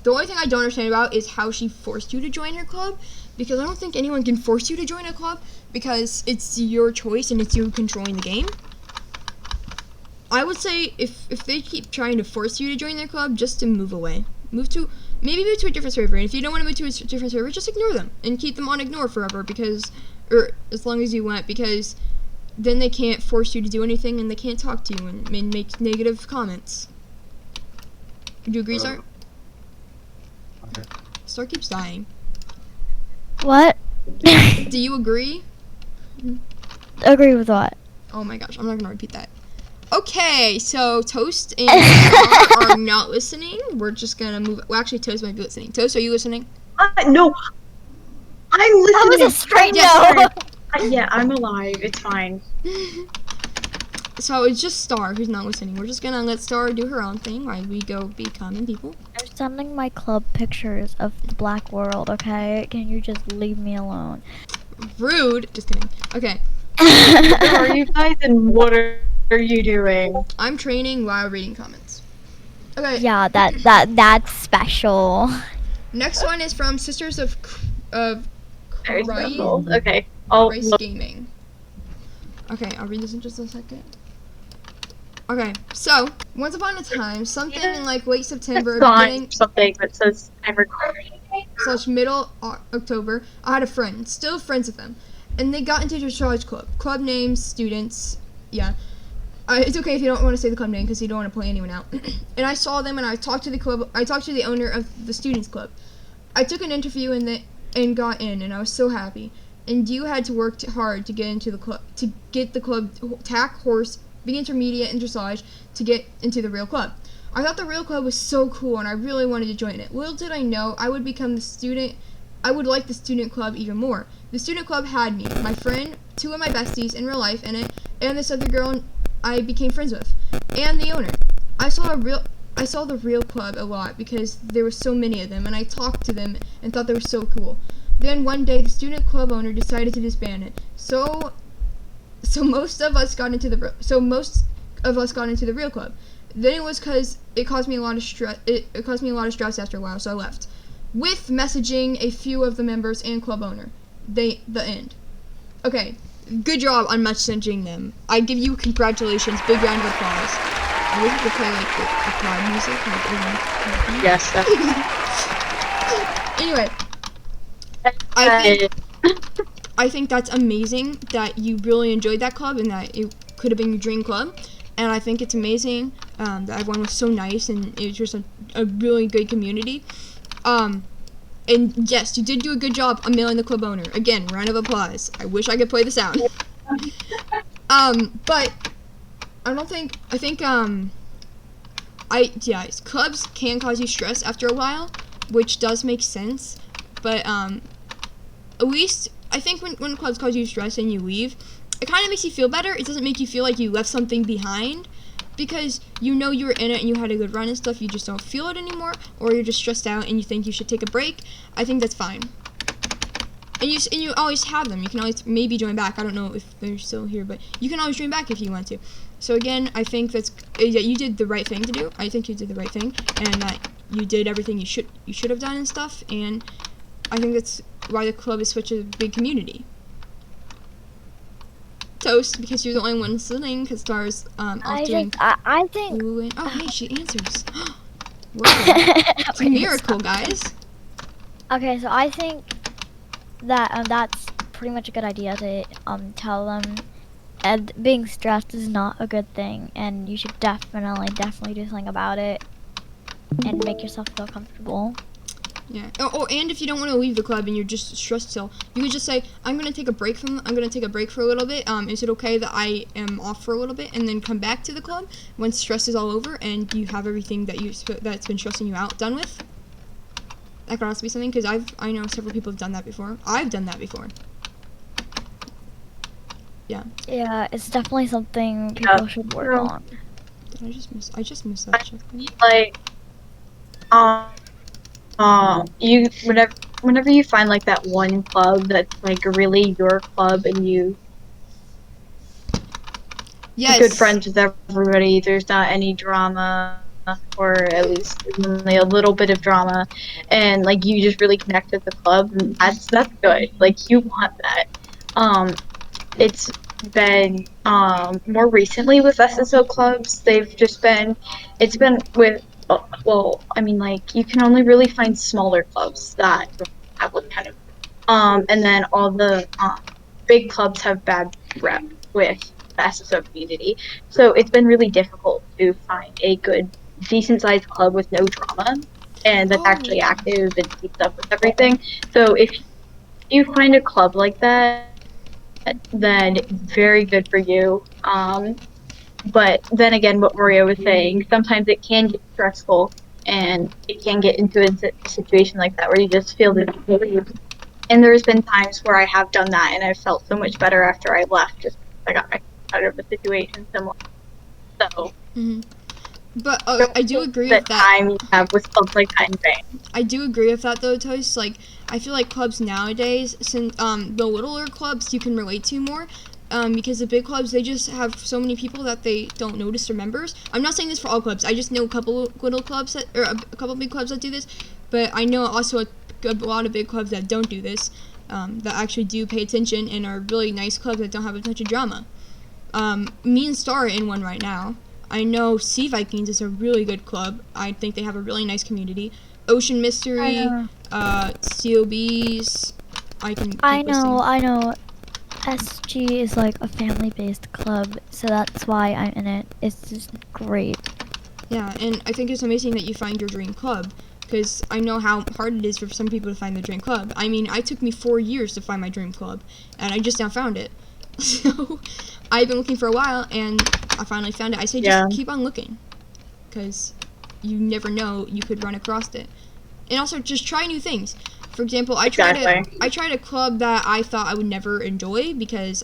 only thing I don't understand about is how she forced you to join her club, because I don't think anyone can force you to join a club, because it's your choice and it's you controlling the game. I would say if they keep trying to force you to join their club, just to move away. Maybe move to a different server, and if you don't want to move to a different server, just ignore them, and keep them on ignore forever, or as long as you want, because then they can't force you to do anything, and they can't talk to you and make negative comments. Do you agree, Star? Okay. Star keeps dying. What? Do you agree? Agree with what? Oh my gosh, I'm not gonna repeat that. Okay, so Toast and Star are not listening. We're just gonna move. Well, actually, Toast might be listening. Toast, are you listening? No, I'm listening. That was a straight Yes, no. Yeah, I'm alive. It's fine. So it's just Star who's not listening. We're just gonna let Star do her own thing while we go be common people. I'm sending my club pictures of the black world, okay? Can you just leave me alone? Rude. Just kidding. Okay. Where are you guys and what are are you doing? I'm training while reading comments. Okay. Yeah, that's special. Next one is from Sisters of Very Christ, special. Okay. I'll Christ look. Gaming. Okay, I'll read this in just a second. Okay, so once upon a time, something in like late September, beginning Something that says I'm recording. / middle October, I had a friend, still friends with them, and they got into the dressage club. Club names, students, yeah. It's okay if you don't want to say the club name because you don't want to point anyone out. And I saw them and I talked to the club. I talked to the owner of the students club. I took an interview and got in, and I was so happy. And you had to work hard to get into the club, to get the club tack, horse, big intermediate, and dressage to get into the real club. I thought the real club was so cool, and I really wanted to join it. Little did I know I would become the student. I would like the student club even more. The student club had me, my friend, 2 of my besties in real life in it, and this other girl I became friends with, and the owner. I saw the real club a lot because there were so many of them, and I talked to them and thought they were so cool. Then one day, the student club owner decided to disband it. So most of us got into the real club. Then it was because it caused me a lot of stress. It caused me a lot of stress after a while, so I left. With messaging a few of the members and club owner. The end. Okay, good job on messaging them. I give you congratulations. Big round of applause. I wish we could play like the applaud music. Yes. Anyway, I think that's amazing that you really enjoyed that club and that it could have been your dream club. And I think it's amazing that everyone was so nice and it was just a really good community. And yes, you did do a good job on mailing the club owner. Again, round of applause. I wish I could play the sound. But I think clubs can cause you stress after a while, which does make sense. But at least I think when clubs cause you stress and you leave, it kind of makes you feel better. It doesn't make you feel like you left something behind, because you know you were in it and you had a good run and stuff. You just don't feel it anymore, or you're just stressed out and you think you should take a break. I think that's fine. And you always have them. You can always maybe join back. I don't know if they're still here, but you can always join back if you want to. So again, I think that you did the right thing to do. I think you did the right thing, and that you did everything you should have done and stuff. And I think that's why the club is such a big community. Toast, because you're the only one listening, because Star's I think. Oh, hey, she answers. It's a miracle, guys. Okay, so I think that that's pretty much a good idea to tell them, and being stressed is not a good thing, and you should definitely do something about it, and make yourself feel comfortable. Yeah. Oh, and if you don't want to leave the club and you're just stressed still, you could just say, I'm gonna take a break for a little bit. Is it okay that I am off for a little bit and then come back to the club when stress is all over and you have everything that's been stressing you out done with? That could also be something, because I know several people have done that before. I've done that before. Yeah. Yeah, it's definitely something people should work on. Did I just missed that check. Like, you whenever you find like that one club that's like really your club and you good friends with everybody, there's not any drama, or at least only a little bit of drama, and like you just really connect with the club, and that's good. Like, you want that. It's been more recently with SSO clubs, it's been with, well, I mean, like, you can only really find smaller clubs that have like kind of and then all the big clubs have bad rep with the SSO community, so it's been really difficult to find a good decent sized club with no drama and that's actually active and keeps up with everything. So if you find a club like that, then very good for you. But then again, what Maria was saying, sometimes it can get stressful and it can get into a situation like that where you just feel the. And there's been times where I have done that and I felt so much better after I left, just because I got myself out of the situation similar. So. Mm-hmm. But I do agree with that. Time you have with clubs like that in vain. I do agree with that though, Toast. Like, I feel like clubs nowadays, since the littler clubs you can relate to more, because the big clubs, they just have so many people that they don't notice their members. I'm not saying this for all clubs. I just know a couple little clubs that, or a couple big clubs that do this, but I know also a lot of big clubs that don't do this, that actually do pay attention and are really nice clubs that don't have a bunch of drama. Me and Star are in one right now. I know Sea Vikings is a really good club. I think they have a really nice community. Ocean Mystery, COBs. I know. SG is like a family-based club, so that's why I'm in it. It's just great. Yeah, and I think it's amazing that you find your dream club, because I know how hard it is for some people to find their dream club. I mean, it took me 4 years to find my dream club, and I just now found it. So, I've been looking for a while, and I finally found it. I say just keep on looking, because you never know, you could run across it. And also, just try new things. For example, I tried a club that I thought I would never enjoy, because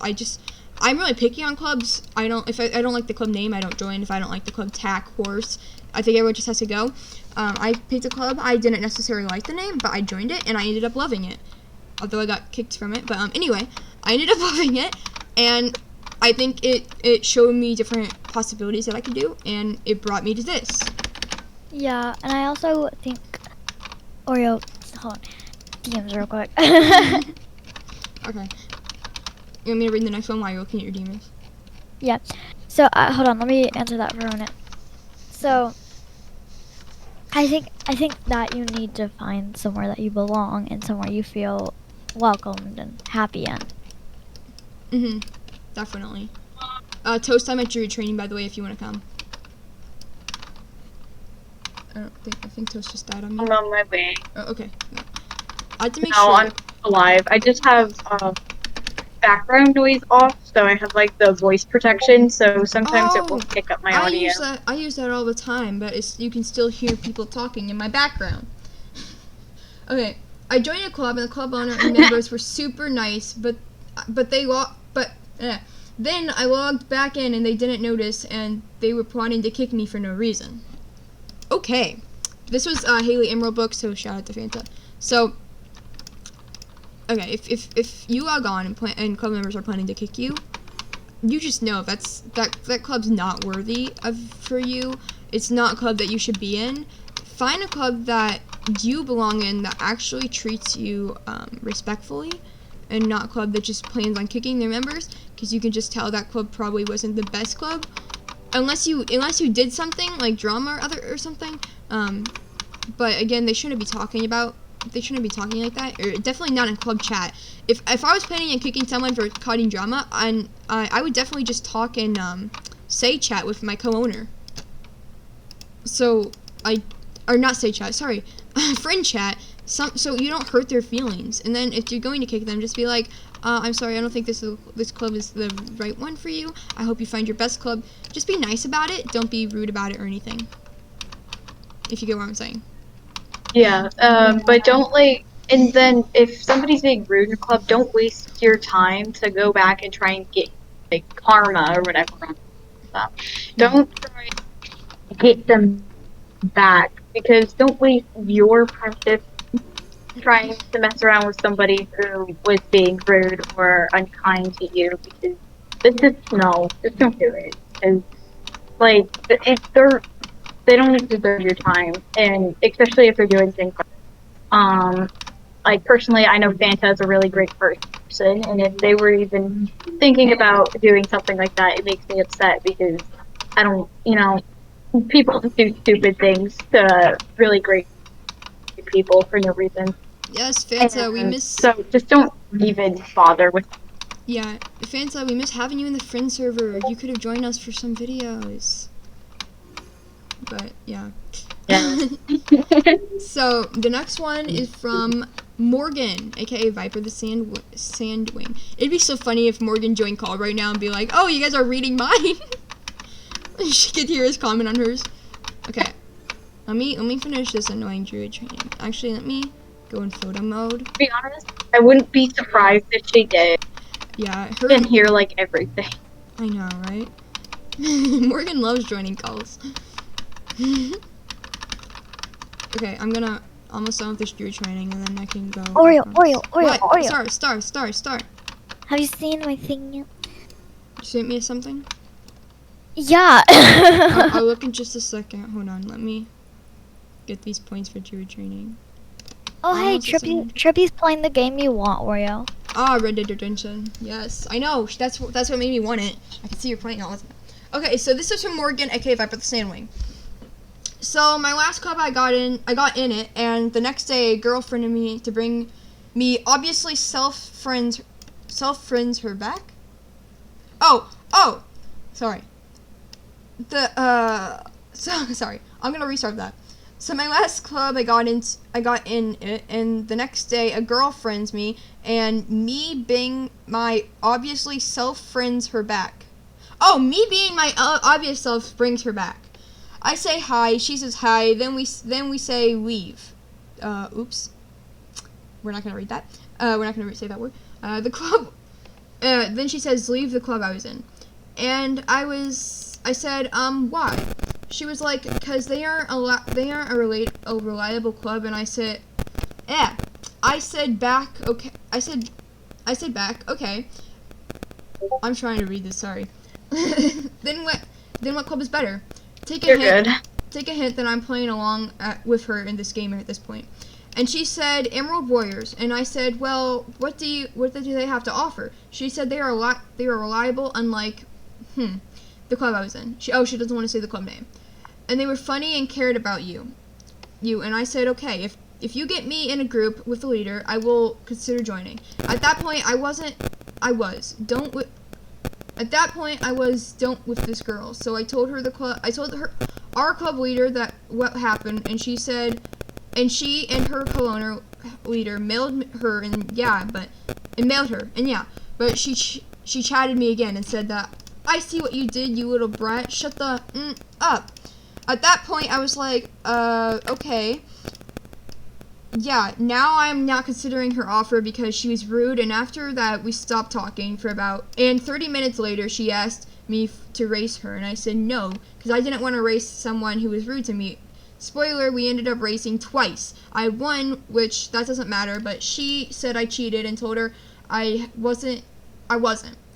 I'm really picky on clubs. If I don't like the club name, I don't join. If I don't like the club tack, horse, I think everyone just has to go. I picked a club. I didn't necessarily like the name, but I joined it, and I ended up loving it. Although I got kicked from it. But anyway, I ended up loving it, and I think it showed me different possibilities that I could do, and it brought me to this. Yeah, and I also think Oreo, hold on, DMs real quick. Okay. You want me to read the next one while you're looking at your demons? Yeah. So hold on, let me answer that for a minute. So I think that you need to find somewhere that you belong and somewhere you feel welcomed and happy in. Definitely. Toast, I'm at jury training, by the way, if you want to come. I think Toast just died on me. I'm on my way. Oh, okay. Yeah. I had to make No, sure. I'm alive. I just have background noise off, so I have like the voice protection, so sometimes it will pick up my audio. I use that all the time, but you can still hear people talking in my background. Okay, I joined a club, and the club owner and members were super nice, but then I logged back in, and they didn't notice, and they were plotting to kick me for no reason. Okay, this was Haley Emerald book, so shout out to Fanta. So, okay, if you log on and club members are planning to kick you, you just know that club's not worthy for you. It's not a club that you should be in. Find a club that you belong in that actually treats you respectfully, and not a club that just plans on kicking their members, because you can just tell that club probably wasn't the best club. Unless you did something like drama or something, but again, they shouldn't be talking like that, or definitely not in club chat. If I was planning on kicking someone for causing drama, I would definitely just talk in say chat with my co-owner. So not say chat, sorry, friend chat. So you don't hurt their feelings, and then if you're going to kick them, just be like, I'm sorry, I don't think this club is the right one for you. I hope you find your best club. Just be nice about it. Don't be rude about it or anything. If you get what I'm saying. Yeah, but don't and then if somebody's being rude in a club, don't waste your time to go back and try and get karma or whatever. Don't try to get them back, because don't waste your precious trying to mess around with somebody who was being rude or unkind to you, because just don't do it. And they don't deserve your time, and especially if they're doing things like personally, I know Fanta is a really great person, and if they were even thinking about doing something like that, it makes me upset, because I don't, people just do stupid things to really great people for no reason. Yes, Fanta, we miss. So just don't even bother with. Yeah, Fanta, we miss having you in the friend server. You could have joined us for some videos. But yeah. So the next one is from Morgan, aka Viper the Sandwing. It'd be so funny if Morgan joined call right now and be like, "Oh, you guys are reading mine." She could hear his comment on hers. Okay, let me finish this annoying druid training. Actually, let me go in photo mode. To be honest, I wouldn't be surprised if she did. Yeah, her and hear everything. I know, right? Morgan loves joining calls. Okay, I'm gonna almost done with this druid training, and then I can go. Oreo. Star. Have you seen my thing yet? You sent me something? Yeah. I'll look in just a second. Hold on, let me get these points for jury training. Oh, hey, Almost the same. Trippy's playing the game you want, Oreo. Ah, Red Dead Redemption. Yes, I know. That's what made me want it. I can see you're playing all the time. Okay, so this is from Morgan, aka Viper the Sandwing. So my last club I got in it, and the next day a girl friended me to bring me obviously self friends her back. Oh, sorry. Sorry. I'm gonna restart that. So my last club I got in it, and the next day a girl friends me, and me being my obviously self friends her back. Oh, me being my obvious self brings her back. I say hi, she says hi, then we say leave. Oops. We're not gonna read that. We're not gonna say that word. The club. Then she says leave the club I was in, and I said why? She was like, because they aren't a reliable club, and I said, yeah. I said back, okay. I said back, okay. I'm trying to read this. Sorry. Then what club is better? Take a hint. Good. Take a hint that I'm playing along with her in this game at this point. And she said Emerald Warriors, and I said, well, what do they have to offer? She said they are reliable, unlike the club I was in. She doesn't want to say the club name. And they were funny and cared about you. And I said, okay, if you get me in a group with the leader, I will consider joining. At that point, don't with this girl. So I told her our club leader that what happened, and she said, and she and her co-owner leader mailed her, but she chatted me again and said that, I see what you did, you little brat, shut the up. At that point, I was like, okay. Yeah, now I'm not considering her offer because she was rude, and after that, we stopped talking and 30 minutes later, she asked me to race her, and I said no, because I didn't want to race someone who was rude to me. Spoiler, we ended up racing twice. I won, which, that doesn't matter, but she said I cheated and told her I wasn't.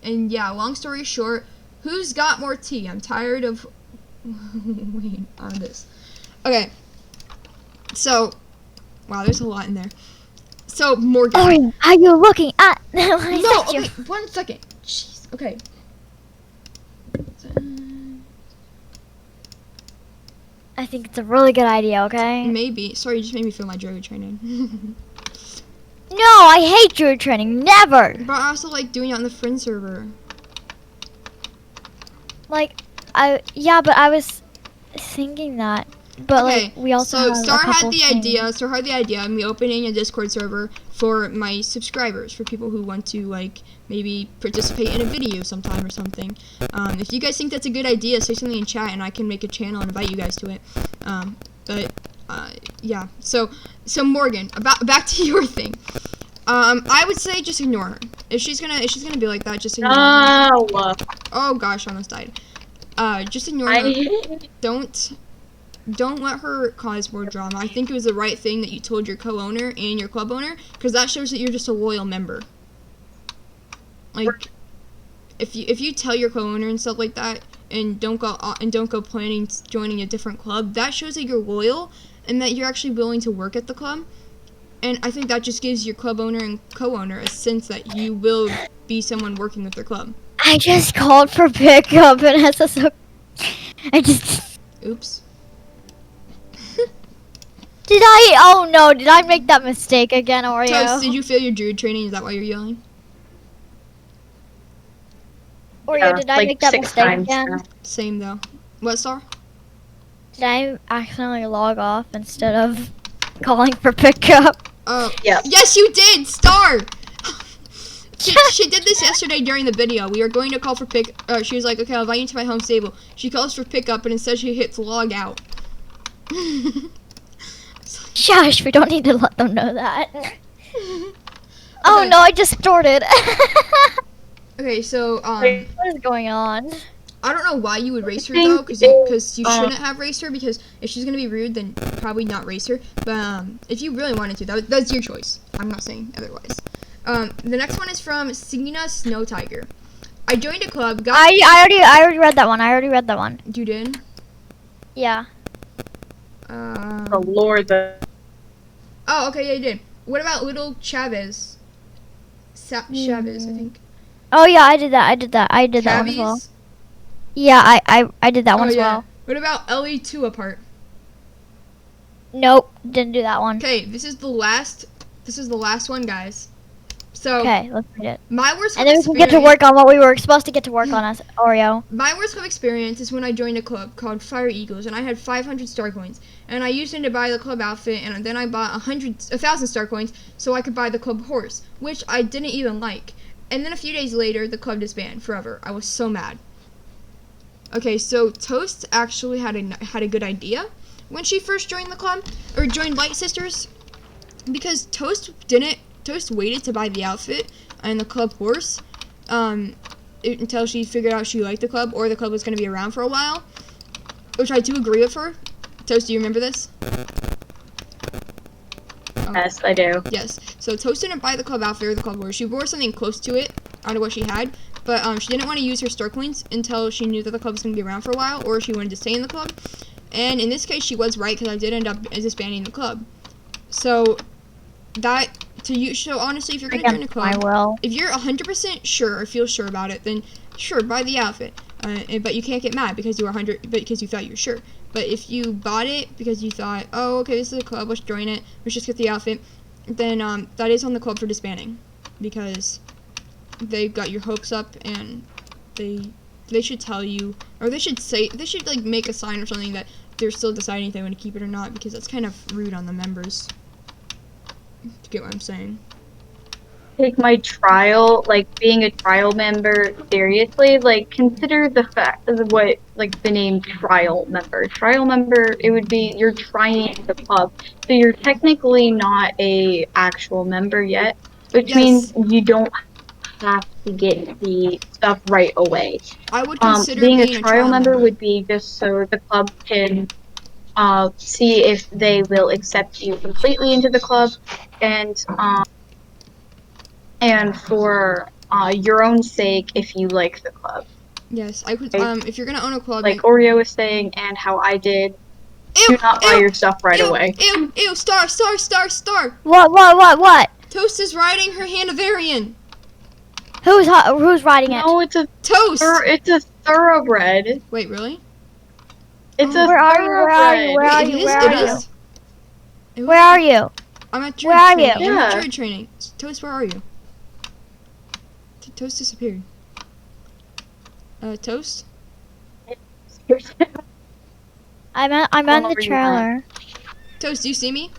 And yeah, long story short, who's got more tea? I'm tired of waiting on this. Okay, so, wow, there's a lot in there. So, Morgan. Oreo, are you looking at? No, okay, 1 second. Jeez, okay. I think it's a really good idea, okay? Maybe. Sorry, you just made me feel my jury training. No, I hate jury training. Never. But I also like doing it on the friend server. But I was thinking that. But Okay, we also so have Star a had couple the things. idea. Star had the idea of me opening a Discord server for my subscribers, for people who want to maybe participate in a video sometime or something. If you guys think that's a good idea, say something in chat, and I can make a channel and invite you guys to it. Yeah. So Morgan, back to your thing. I would say just ignore her. If she's gonna be like that, just ignore her. No. Oh gosh, I almost died. Just ignore her. Don't let her cause more drama. I think it was the right thing that you told your co-owner and your club owner, because that shows that you're just a loyal member. Like, if you tell your co-owner and stuff like that, and don't go planning joining a different club, that shows that you're loyal and that you're actually willing to work at the club. And I think that just gives your club owner and co-owner a sense that you will be someone working with their club. I just called for pickup and SSO. Oops. Did I make that mistake again, Oreo? Toast, did you fail your jury training? Is that why you're yelling? Oreo, Yeah, did I like make that 6 mistake times again? now. Same though. What, Star? Did I accidentally log off instead of calling for pickup? Oh. Yeah. Yes, you did, Star! She did this yesterday during the video. We were going to call for she was like, okay, I'll invite you to my home stable. She calls for pickup, and instead she hits log out. Shush, we don't need to let them know that. Oh Okay. no, I just started. Okay, so, What is going on? I don't know why you would race her, though, because you shouldn't have raced her, because if she's going to be rude, then probably not race her. But, if you really wanted to, that's your choice. I'm not saying otherwise. The next one is from Sina Snow Tiger. I joined a club. Got I already read that one. I already read that one. You did? Yeah. Oh Lord, Oh, okay, yeah, you did. What about little Chavez? Chavez, I think. Oh yeah, I did that. I did that one as well. Chavies? Yeah, I did that one as well. What about LE2 apart? Nope, didn't do that one. Okay, this is the last one, guys. So Okay, let's read it. my worst And club then we can get to experience. work on what we were supposed to get to work on as Oreo. My worst club experience is when I joined a club called Fire Eagles, and I had 500 star coins, and I used them to buy the club outfit, and then I bought 1,000 star coins so I could buy the club horse, which I didn't even like. And then a few days later, the club disbanded forever. I was so mad. Okay, so Toast actually had a good idea when she first joined the club, or joined Light Sisters, because Toast waited to buy the outfit and the club horse, until she figured out she liked the club, or the club was going to be around for a while, which I do agree with her. Toast, do you remember this? yes, I do. Yes. So Toast didn't buy the club outfit or the club horse. She wore something close to it out of what she had, but she didn't want to use her star coins until she knew that the club was going to be around for a while, or she wanted to stay in the club. And in this case, she was right, because I did end up disbanding the club. So so honestly, if you're going to join a club, if you're 100% sure or feel sure about it, then sure, buy the outfit. But you can't get mad because you thought you were sure. But if you bought it because you thought, oh, okay, this is a club, let's join it, let's just get the outfit, then that is on the club for disbanding, because they got your hopes up, and they should tell you, or they should like make a sign or something that they're still deciding if they want to keep it or not, because that's kind of rude on the members. Do you get what I'm saying? Take my trial, like being a trial member, seriously. Like, consider the fact of what, like, the name trial member. Trial member, it would be you're trying the club, so you're technically not a actual member yet, which means you don't have to get the stuff right away. I would consider being a trial member would be just so the club can see if they will accept you completely into the club, and for your own sake, if you like the club. Yes, I could. If you're gonna own a club, like Oreo was saying, and how I did, do not buy your stuff right away. Ew! Star! What? Toast is riding her Hanoverian. Who's riding it? No, it's a Toast. It's a thoroughbred. Wait, really? It's a Where are you? Where are you? I'm at Where are you? I'm at druid training. Toast, where are you? Toast disappeared. Toast? I'm on the trailer. Toast, do you see me?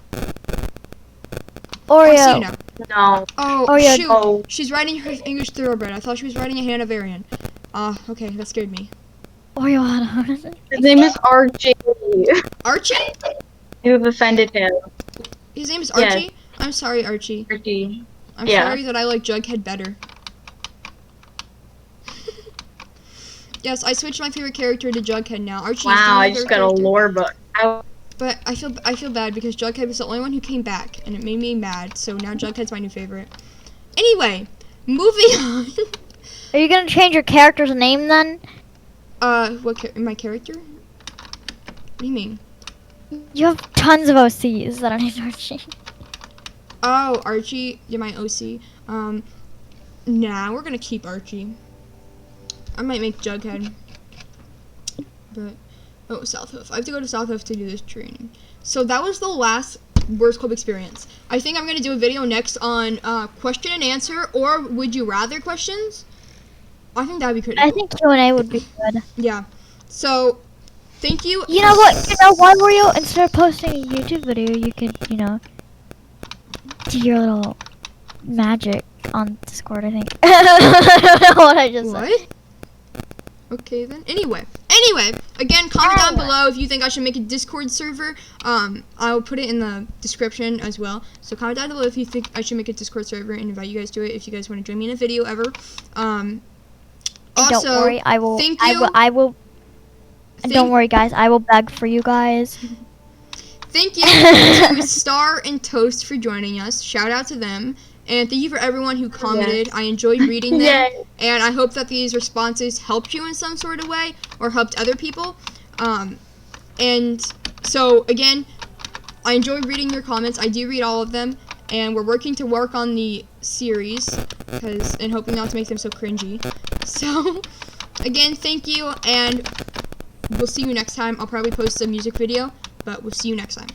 Oreo. Oh, I see you now. No. Oh, Oreo. shoot. Oh. She's riding her English thoroughbred. I thought she was riding a Hanoverian. Okay, that scared me. Oreo, His name is RJ. Archie? You have offended him. His name is Archie? Yes. I'm sorry, Archie. Archie. I'm sorry that I like Jughead better. Yes, I switched my favorite character to Jughead now. Archie. Wow, I just got a lore book. But I feel bad because Jughead was the only one who came back, and it made me mad. So now Jughead's my new favorite. Anyway, moving on. Are you gonna change your character's name then? My character? What do you mean? You have tons of OCs that are named Archie. Oh, Archie, you're my OC. Nah, we're gonna keep Archie. I might make Jughead. But, South Hoof. I have to go to South Hoof to do this training. So that was the last worst club experience. I think I'm gonna do a video next on question and answer, or would you rather questions. I think that'd be pretty cool. I think Q&A would be good. Yeah. So, thank you. You know what? You know what, Oreo? Instead of posting a YouTube video, you could, do your little magic on Discord, I think. I don't know what I just said. Okay then. Anyway, again, comment down below if you think I should make a Discord server. I'll put it in the description as well. So comment down below if you think I should make a Discord server and invite you guys to it if you guys want to join me in a video ever. Also, don't worry, I will. Thank you. I will. Don't worry, guys. I will beg for you guys. Thank you to Star and Toast for joining us. Shout out to them. And thank you for everyone who commented. I enjoyed reading them. Yay. And I hope that these responses helped you in some sort of way or helped other people. And so, again, I enjoy reading your comments. I do read all of them. And we're working to work on the series and hoping not to make them so cringy. So, again, thank you. And we'll see you next time. I'll probably post a music video, but we'll see you next time.